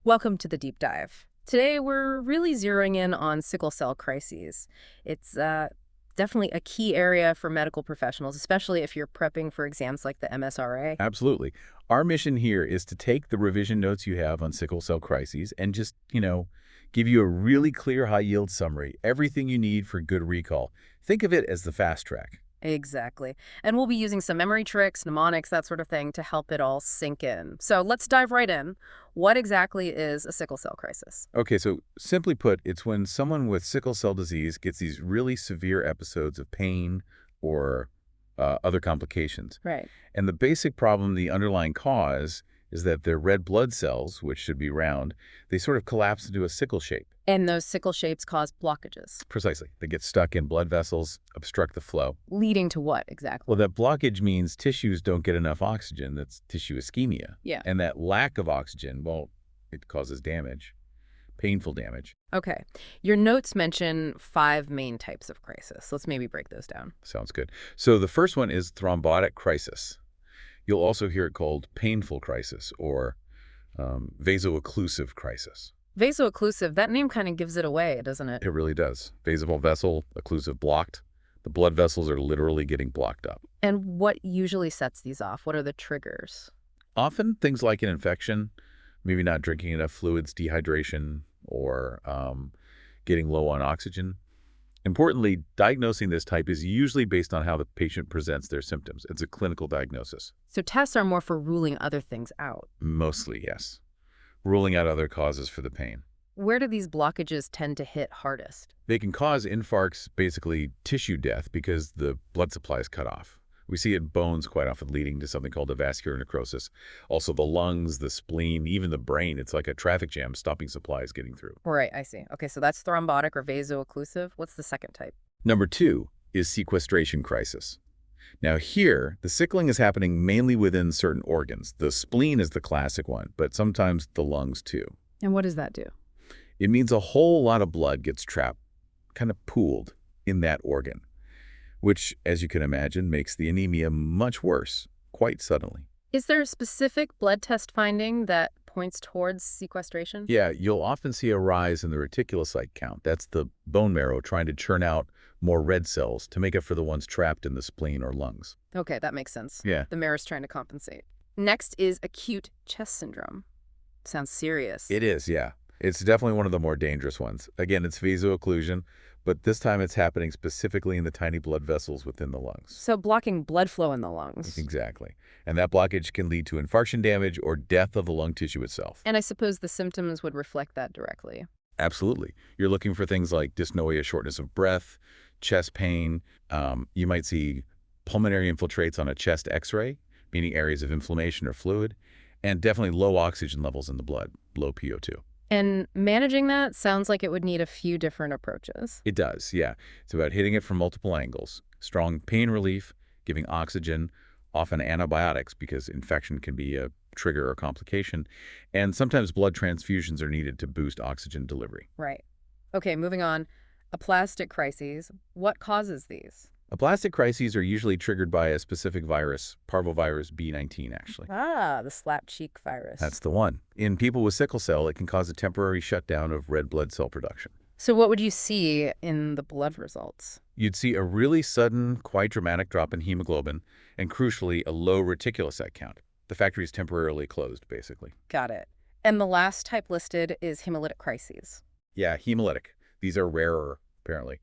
Welcome to the deep dive. Today, we're really zeroing in on sickle cell crises. It's definitely a key area for medical professionals, especially if you're prepping for exams like the MSRA. Absolutely. Our mission here is to take the revision notes you have on sickle cell crises and just, give you a really clear high-yield summary, everything you need for good recall. Think of it as the fast track. Exactly. And we'll be using some memory tricks, mnemonics, that sort of thing to help it all sink in. So let's dive right in. What exactly is a sickle cell crisis? Okay, so simply put, it's when someone with sickle cell disease gets these really severe episodes of pain or other complications. Right. And the basic problem, the underlying cause, is that their red blood cells, which should be round, they sort of collapse into a sickle shape. And those sickle shapes cause blockages. Precisely. They get stuck in blood vessels, obstruct the flow. Leading to what exactly? Well, that blockage means tissues don't get enough oxygen. That's tissue ischemia. Yeah. And that lack of oxygen, well, it causes damage, painful damage. Okay. Your notes mention 5 main types of crisis. Let's maybe break those down. Sounds good. So the first one is thrombotic crisis. You'll also hear it called painful crisis or vaso-occlusive crisis. Vaso-occlusive, that name kind of gives it away, doesn't it? It really does. Vasal vessel, occlusive blocked. The blood vessels are literally getting blocked up. And what usually sets these off? What are the triggers? Often things like an infection, maybe not drinking enough fluids, dehydration, or getting low on oxygen. Importantly, diagnosing this type is usually based on how the patient presents their symptoms. It's a clinical diagnosis. So tests are more for ruling other things out. Mostly, yes. Ruling out other causes for the pain. Where do these blockages tend to hit hardest? They can cause infarcts, basically tissue death, because the blood supply is cut off. We see it in bones quite often, leading to something called a vascular necrosis. Also the lungs, the spleen, even the brain. It's like a traffic jam stopping supplies getting through. Right, I see. Okay, so that's thrombotic or vaso-occlusive. What's the second type? Number 2 is sequestration crisis. Now here, the sickling is happening mainly within certain organs. The spleen is the classic one, but sometimes the lungs too. And what does that do? It means a whole lot of blood gets trapped, kind of pooled in that organ, which, as you can imagine, makes the anemia much worse, quite suddenly. Is there a specific blood test finding that points towards sequestration? Yeah, you'll often see a rise in the reticulocyte count. That's the bone marrow trying to churn out more red cells to make up for the ones trapped in the spleen or lungs. Okay, that makes sense. Yeah. The mare's trying to compensate. Next is acute chest syndrome. Sounds serious. It is, yeah. It's definitely one of the more dangerous ones. Again, it's vaso-occlusion, but this time it's happening specifically in the tiny blood vessels within the lungs. So blocking blood flow in the lungs. Exactly. And that blockage can lead to infarction damage or death of the lung tissue itself. And I suppose the symptoms would reflect that directly. Absolutely. You're looking for things like dyspnea, shortness of breath, chest pain. You might see pulmonary infiltrates on a chest x-ray, meaning areas of inflammation or fluid, and definitely low oxygen levels in the blood, low PO2. And managing that sounds like it would need a few different approaches. It does, yeah. It's about hitting it from multiple angles. Strong pain relief, giving oxygen, often antibiotics because infection can be a trigger or complication, and sometimes blood transfusions are needed to boost oxygen delivery. Right. Okay, moving on. Aplastic crises. What causes these? Aplastic crises are usually triggered by a specific virus, parvovirus B19 actually. Ah, the slap cheek virus. That's the one. In people with sickle cell, it can cause a temporary shutdown of red blood cell production. So what would you see in the blood results? You'd see a really sudden, quite dramatic drop in hemoglobin, and crucially, a low reticulocyte count. The factory is temporarily closed, basically. Got it. And the last type listed is hemolytic crises. Yeah, hemolytic. These are rarer, apparently.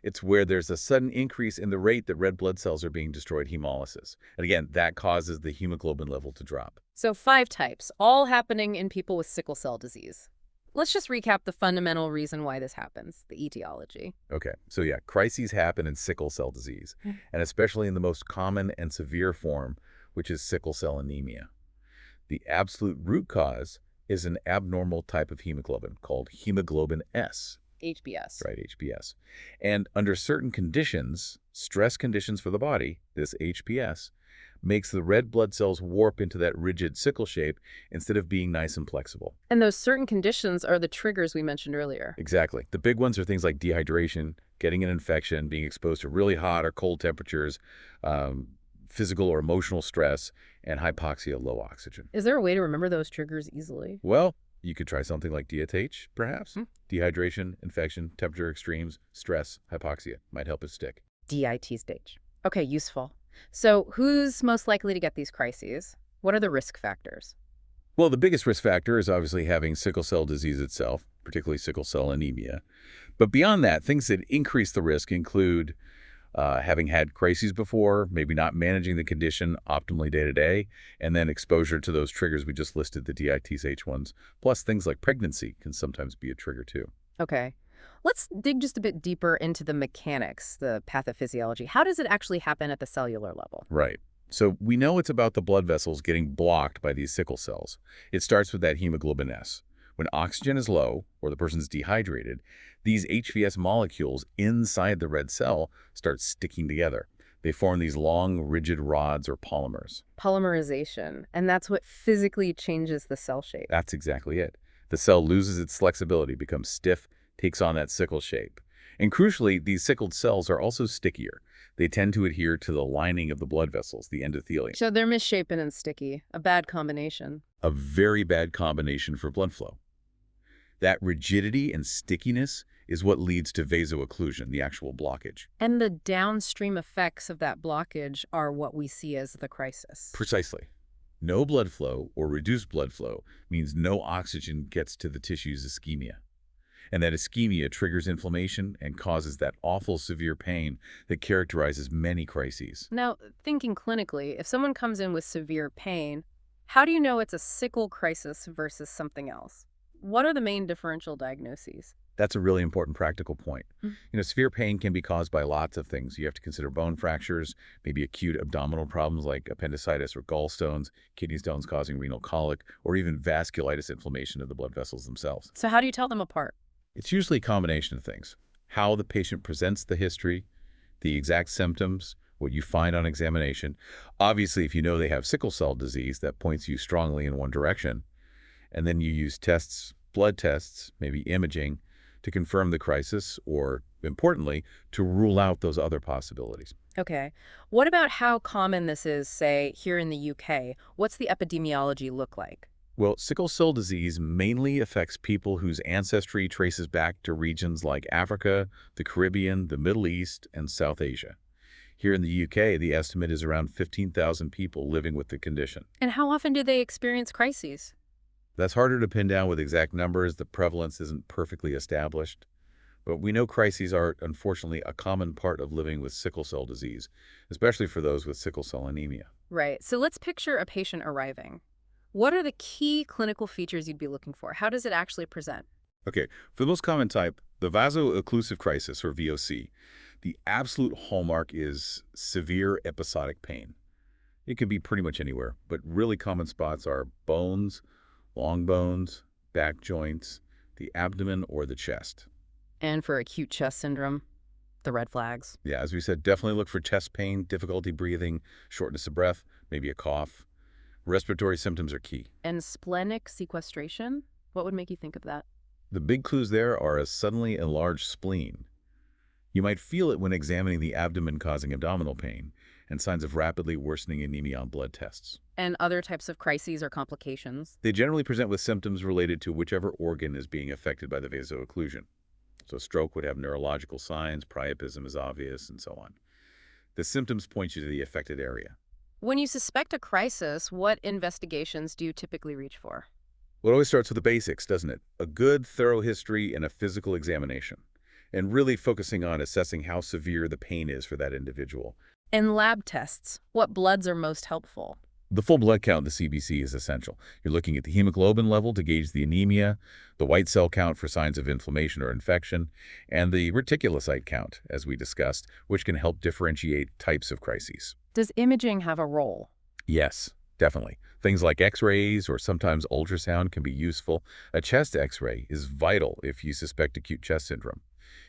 It's where there's a sudden increase in the rate that red blood cells are being destroyed, hemolysis. And again, that causes the hemoglobin level to drop. So 5 types, all happening in people with sickle cell disease. Let's just recap the fundamental reason why this happens, the etiology. Okay, so yeah, crises happen in sickle cell disease, and especially in the most common and severe form, which is sickle cell anemia. The absolute root cause is an abnormal type of hemoglobin called hemoglobin S. HbS. Right, HbS. And under certain conditions, stress conditions for the body, this HbS, makes the red blood cells warp into that rigid sickle shape instead of being nice and flexible. And those certain conditions are the triggers we mentioned earlier. Exactly. The big ones are things like dehydration, getting an infection, being exposed to really hot or cold temperatures, physical or emotional stress, and hypoxia, low oxygen. Is there a way to remember those triggers easily? Well, You could try something like DHH, perhaps. Hmm? Dehydration, infection, temperature extremes, stress, hypoxia might help it stick. DIT stage. Okay, useful. So who's most likely to get these crises? What are the risk factors? Well, the biggest risk factor is obviously having sickle cell disease itself, particularly sickle cell anemia. But beyond that, things that increase the risk include having had crises before, maybe not managing the condition optimally day to day, and then exposure to those triggers we just listed, the DITH ones. Plus, things like pregnancy can sometimes be a trigger too. Okay. Let's dig just a bit deeper into the mechanics, the pathophysiology. How does it actually happen at the cellular level? Right. So we know it's about the blood vessels getting blocked by these sickle cells. It starts with that hemoglobin S. When oxygen is low or the person's dehydrated, these HVS molecules inside the red cell start sticking together. They form these long, rigid rods or polymers. Polymerization. And that's what physically changes the cell shape. That's exactly it. The cell loses its flexibility, becomes stiff, takes on that sickle shape. And crucially, these sickled cells are also stickier. They tend to adhere to the lining of the blood vessels, the endothelium. So they're misshapen and sticky. A bad combination. A very bad combination for blood flow. That rigidity and stickiness is what leads to vaso-occlusion, the actual blockage. And the downstream effects of that blockage are what we see as the crisis. Precisely. No blood flow or reduced blood flow means no oxygen gets to the tissue's ischemia. And that ischemia triggers inflammation and causes that awful severe pain that characterizes many crises. Now, thinking clinically, if someone comes in with severe pain, how do you know it's a sickle crisis versus something else? What are the main differential diagnoses? That's a really important practical point. Severe pain can be caused by lots of things. You have to consider bone fractures, maybe acute abdominal problems like appendicitis or gallstones, kidney stones causing renal colic, or even vasculitis, inflammation of the blood vessels themselves. So how do you tell them apart? It's usually a combination of things. How the patient presents the history, the exact symptoms, what you find on examination. Obviously, if you know they have sickle cell disease, that points you strongly in one direction. And then you use tests, blood tests, maybe imaging, to confirm the crisis or, importantly, to rule out those other possibilities. Okay. What about how common this is, say, here in the UK? What's the epidemiology look like? Well, sickle cell disease mainly affects people whose ancestry traces back to regions like Africa, the Caribbean, the Middle East, and South Asia. Here in the UK, the estimate is around 15,000 people living with the condition. And how often do they experience crises? That's harder to pin down with exact numbers. The prevalence isn't perfectly established. But we know crises are, unfortunately, a common part of living with sickle cell disease, especially for those with sickle cell anemia. Right. So let's picture a patient arriving. What are the key clinical features you'd be looking for? How does it actually present? Okay, for the most common type, the vaso-occlusive crisis, or VOC, the absolute hallmark is severe episodic pain. It can be pretty much anywhere, but really common spots are bones, long bones, back joints, the abdomen, or the chest. And for acute chest syndrome, the red flags. Yeah, as we said, definitely look for chest pain, difficulty breathing, shortness of breath, maybe a cough. Respiratory symptoms are key. And splenic sequestration? What would make you think of that? The big clues there are a suddenly enlarged spleen. You might feel it when examining the abdomen causing abdominal pain and signs of rapidly worsening anemia on blood tests. And other types of crises or complications? They generally present with symptoms related to whichever organ is being affected by the vaso-occlusion. So stroke would have neurological signs, priapism is obvious, and so on. The symptoms point you to the affected area. When you suspect a crisis, what investigations do you typically reach for? Well, it always starts with the basics, doesn't it? A good, thorough history and a physical examination. And really focusing on assessing how severe the pain is for that individual. And lab tests, what bloods are most helpful? The full blood count, the CBC, is essential. You're looking at the hemoglobin level to gauge the anemia, the white cell count for signs of inflammation or infection, and the reticulocyte count, as we discussed, which can help differentiate types of crises. Does imaging have a role? Yes, definitely. Things like X-rays or sometimes ultrasound can be useful. A chest X-ray is vital if you suspect acute chest syndrome.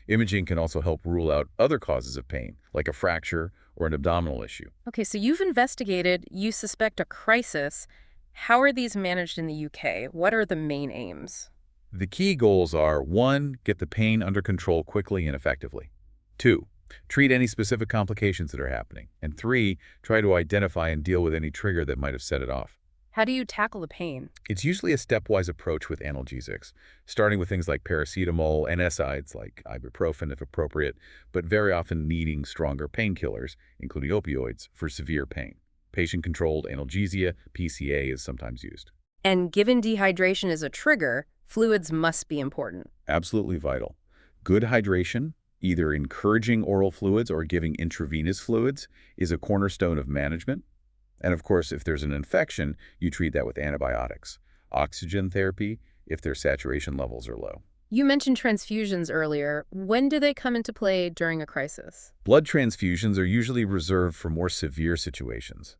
Imaging can also help rule out other causes of pain, like a fracture or an abdominal issue. Okay, so you've investigated, you suspect a crisis. How are these managed in the UK? What are the main aims? The key goals are 1. Get the pain under control quickly and effectively. 2. Treat any specific complications that are happening. And 3. Try to identify and deal with any trigger that might have set it off. How do you tackle the pain? It's usually a stepwise approach with analgesics, starting with things like paracetamol and NSAIDs like ibuprofen if appropriate, but very often needing stronger painkillers, including opioids, for severe pain. Patient-controlled analgesia, PCA, is sometimes used. And given dehydration is a trigger, fluids must be important. Absolutely vital. Good hydration, either encouraging oral fluids or giving intravenous fluids, is a cornerstone of management. And of course, if there's an infection, you treat that with antibiotics. Oxygen therapy if their saturation levels are low. You mentioned transfusions earlier. When do they come into play during a crisis? Blood transfusions are usually reserved for more severe situations.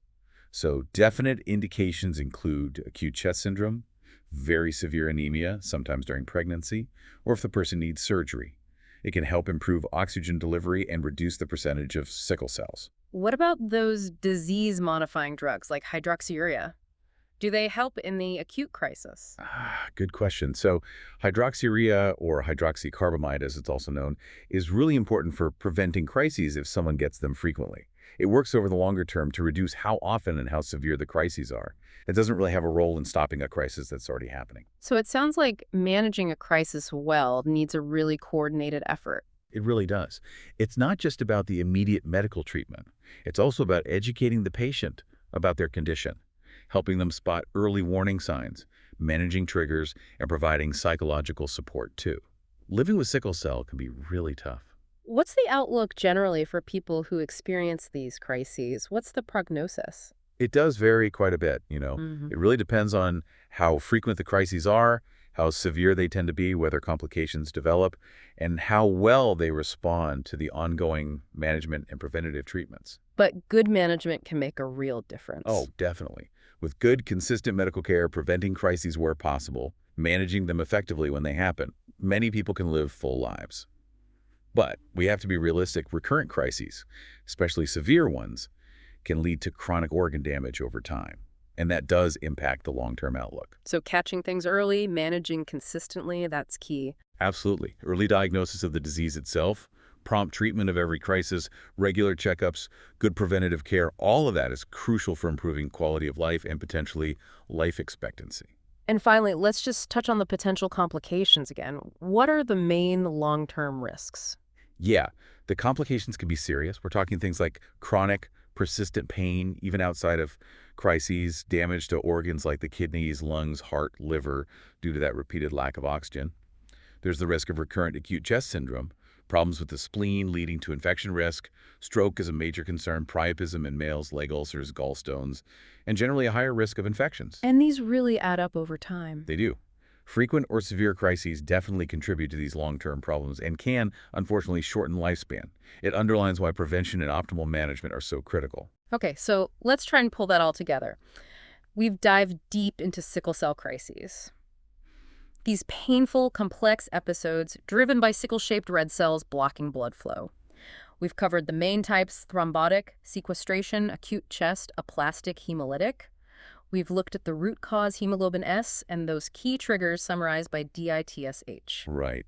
So definite indications include acute chest syndrome, very severe anemia, sometimes during pregnancy, or if the person needs surgery. It can help improve oxygen delivery and reduce the percentage of sickle cells. What about those disease-modifying drugs like hydroxyurea? Do they help in the acute crisis? Good question. So hydroxyurea, or hydroxycarbamide as it's also known, is really important for preventing crises if someone gets them frequently. It works over the longer term to reduce how often and how severe the crises are. It doesn't really have a role in stopping a crisis that's already happening. So it sounds like managing a crisis well needs a really coordinated effort. It really does. It's not just about the immediate medical treatment. It's also about educating the patient about their condition, helping them spot early warning signs, managing triggers, and providing psychological support too. Living with sickle cell can be really tough. What's the outlook generally for people who experience these crises? What's the prognosis? It does vary quite a bit. Hmm. It really depends on how frequent the crises are, how severe they tend to be, whether complications develop, and how well they respond to the ongoing management and preventative treatments. But good management can make a real difference. Oh, definitely. With good, consistent medical care, preventing crises where possible, managing them effectively when they happen, many people can live full lives. But we have to be realistic. Recurrent crises, especially severe ones, can lead to chronic organ damage over time. And that does impact the long-term outlook. So catching things early, managing consistently, that's key. Absolutely. Early diagnosis of the disease itself, prompt treatment of every crisis, regular checkups, good preventative care, all of that is crucial for improving quality of life and potentially life expectancy. And finally, let's just touch on the potential complications again. What are the main long-term risks? Yeah, the complications can be serious. We're talking things like chronic, persistent pain, even outside of crises, damage to organs like the kidneys, lungs, heart, liver, due to that repeated lack of oxygen. There's the risk of recurrent acute chest syndrome, problems with the spleen leading to infection risk. Stroke is a major concern, priapism in males, leg ulcers, gallstones, and generally a higher risk of infections. And these really add up over time. They do. Frequent or severe crises definitely contribute to these long-term problems and can, unfortunately, shorten lifespan. It underlines why prevention and optimal management are so critical. Okay, so let's try and pull that all together. We've dived deep into sickle cell crises. These painful, complex episodes driven by sickle-shaped red cells blocking blood flow. We've covered the main types: thrombotic, sequestration, acute chest, aplastic, hemolytic. We've looked at the root cause, hemoglobin S, and those key triggers summarized by DITSH. Right.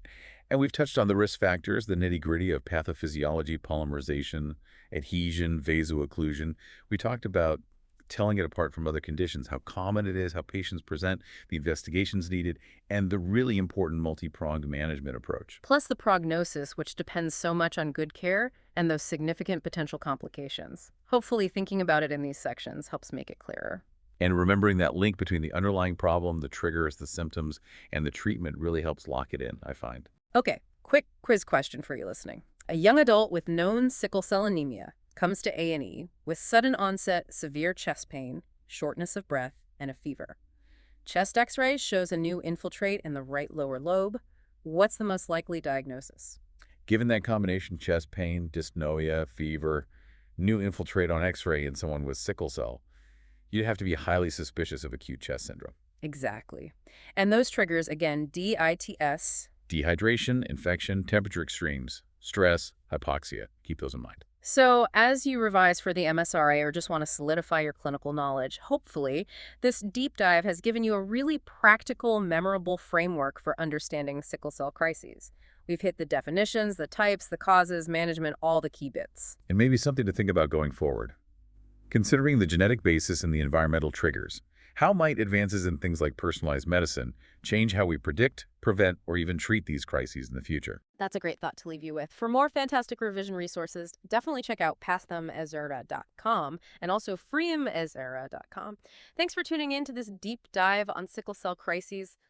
And we've touched on the risk factors, the nitty-gritty of pathophysiology, polymerization, adhesion, vaso-occlusion. We talked about telling it apart from other conditions, how common it is, how patients present, the investigations needed, and the really important multi-pronged management approach. Plus the prognosis, which depends so much on good care and those significant potential complications. Hopefully thinking about it in these sections helps make it clearer. And remembering that link between the underlying problem, the triggers, the symptoms, and the treatment really helps lock it in, I find. Okay, quick quiz question for you listening. A young adult with known sickle cell anemia comes to A&E with sudden onset severe chest pain, shortness of breath, and a fever. Chest x-ray shows a new infiltrate in the right lower lobe. What's the most likely diagnosis? Given that combination, chest pain, dyspnea, fever, new infiltrate on x-ray in someone with sickle cell, you'd have to be highly suspicious of acute chest syndrome. Exactly. And those triggers, again, DITS. Dehydration, infection, temperature extremes, stress, hypoxia. Keep those in mind. So as you revise for the MSRA or just want to solidify your clinical knowledge, hopefully this deep dive has given you a really practical, memorable framework for understanding sickle cell crises. We've hit the definitions, the types, the causes, management, all the key bits. And maybe something to think about going forward. Considering the genetic basis and the environmental triggers, How might advances in things like personalized medicine change how we predict, prevent, or even treat these crises in the future? That's a great thought to leave you with. For more fantastic revision resources, definitely check out pasthemezera.com and also freemezera.com. Thanks for tuning in to this deep dive on sickle cell crises.